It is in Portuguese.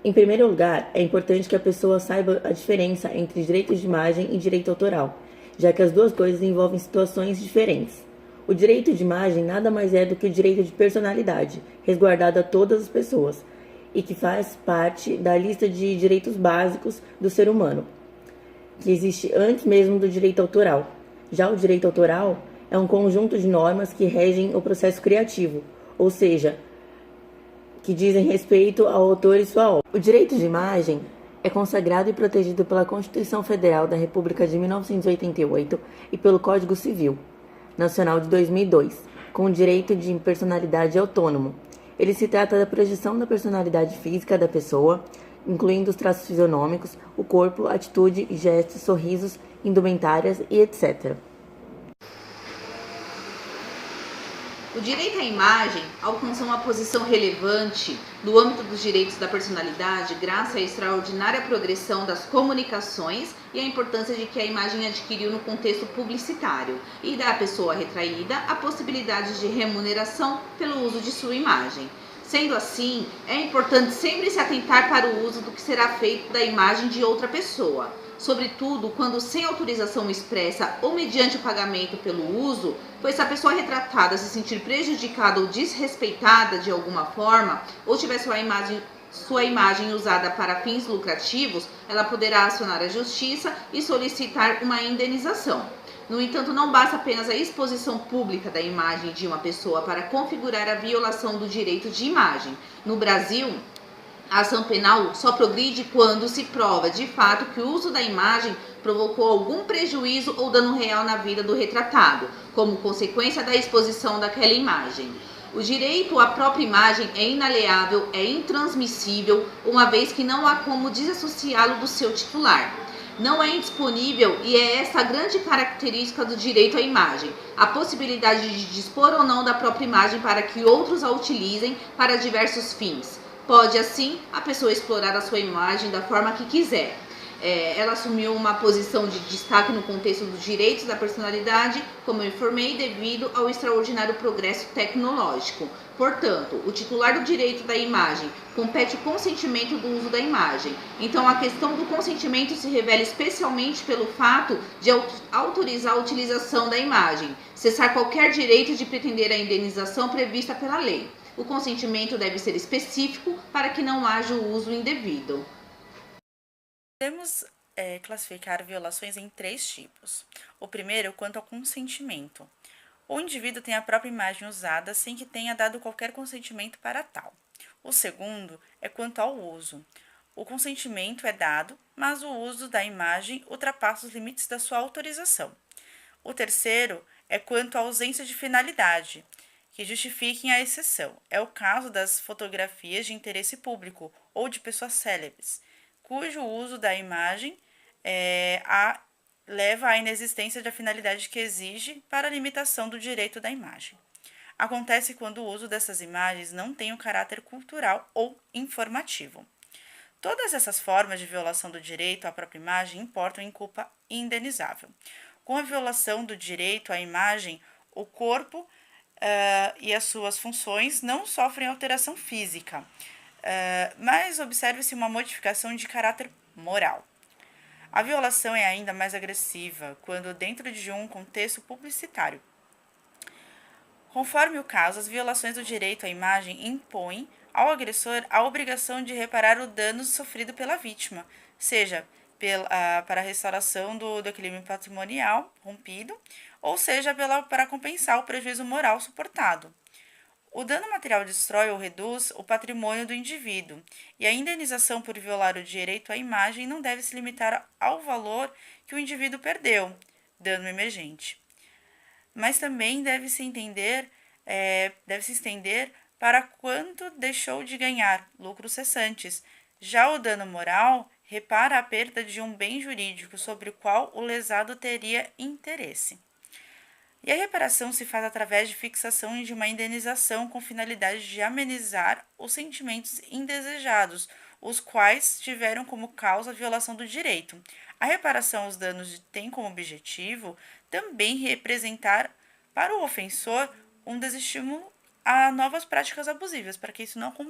Em primeiro lugar, é importante que a pessoa saiba a diferença entre direito de imagem e direito autoral, já que as duas coisas envolvem situações diferentes. O direito de imagem nada mais é do que o direito de personalidade, resguardado a todas as pessoas, e que faz parte da lista de direitos básicos do ser humano, que existe antes mesmo do direito autoral. Já o direito autoral é um conjunto de normas que regem o processo criativo, ou seja, que dizem respeito ao autor e sua obra. O direito de imagem é consagrado e protegido pela Constituição Federal da República de 1988 e pelo Código Civil Nacional de 2002, com o direito de personalidade autônomo. Ele se trata da projeção da personalidade física da pessoa, incluindo os traços fisionômicos, o corpo, atitude, gestos, sorrisos, indumentárias e etc. O direito à imagem alcançou uma posição relevante no âmbito dos direitos da personalidade graças à extraordinária progressão das comunicações e à importância de que a imagem adquiriu no contexto publicitário e dá à pessoa retraída a possibilidade de remuneração pelo uso de sua imagem. Sendo assim, é importante sempre se atentar para o uso do que será feito da imagem de outra pessoa, sobretudo quando sem autorização expressa ou mediante o pagamento pelo uso, pois se a pessoa retratada se sentir prejudicada ou desrespeitada de alguma forma, ou tiver sua imagem usada para fins lucrativos, ela poderá acionar a justiça e solicitar uma indenização. No entanto, não basta apenas a exposição pública da imagem de uma pessoa para configurar a violação do direito de imagem. No Brasil, a ação penal só progride quando se prova de fato que o uso da imagem provocou algum prejuízo ou dano real na vida do retratado, como consequência da exposição daquela imagem. O direito à própria imagem é inalieável, é intransmissível, uma vez que não há como desassociá-lo do seu titular. Não é indisponível e é essa a grande característica do direito à imagem, a possibilidade de dispor ou não da própria imagem para que outros a utilizem para diversos fins. Pode, assim, a pessoa explorar a sua imagem da forma que quiser. Ela assumiu uma posição de destaque no contexto dos direitos da personalidade, como eu informei, devido ao extraordinário progresso tecnológico. Portanto, o titular do direito da imagem compete o consentimento do uso da imagem. Então, a questão do consentimento se revela especialmente pelo fato de autorizar a utilização da imagem, cessar qualquer direito de pretender a indenização prevista pela lei. O consentimento deve ser específico para que não haja o uso indevido. Podemos classificar violações em 3 tipos. O primeiro, quanto ao consentimento. O indivíduo tem a própria imagem usada sem que tenha dado qualquer consentimento para tal. O segundo é quanto ao uso. O consentimento é dado, mas o uso da imagem ultrapassa os limites da sua autorização. O terceiro é quanto à ausência de finalidade, que justifiquem a exceção. É o caso das fotografias de interesse público ou de pessoas célebres, cujo uso da imagem leva à inexistência da finalidade que exige para a limitação do direito da imagem. Acontece quando o uso dessas imagens não tem um caráter cultural ou informativo. Todas essas formas de violação do direito à própria imagem importam em culpa indenizável. Com a violação do direito à imagem, o corpo e as suas funções não sofrem alteração física, mas observe-se uma modificação de caráter moral. A violação é ainda mais agressiva quando dentro de um contexto publicitário. Conforme o caso, as violações do direito à imagem impõem ao agressor a obrigação de reparar o dano sofrido pela vítima, seja para a restauração do equilíbrio patrimonial rompido, ou seja, para compensar o prejuízo moral suportado. O dano material destrói ou reduz o patrimônio do indivíduo, e a indenização por violar o direito à imagem não deve se limitar ao valor que o indivíduo perdeu, dano emergente, mas também deve se estender para quanto deixou de ganhar, lucros cessantes. Já o dano moral repara a perda de um bem jurídico sobre o qual o lesado teria interesse. E a reparação se faz através de fixação de uma indenização com finalidade de amenizar os sentimentos indesejados, os quais tiveram como causa a violação do direito. A reparação aos danos tem como objetivo também representar para o ofensor um desestímulo a novas práticas abusivas, para que isso não aconteça.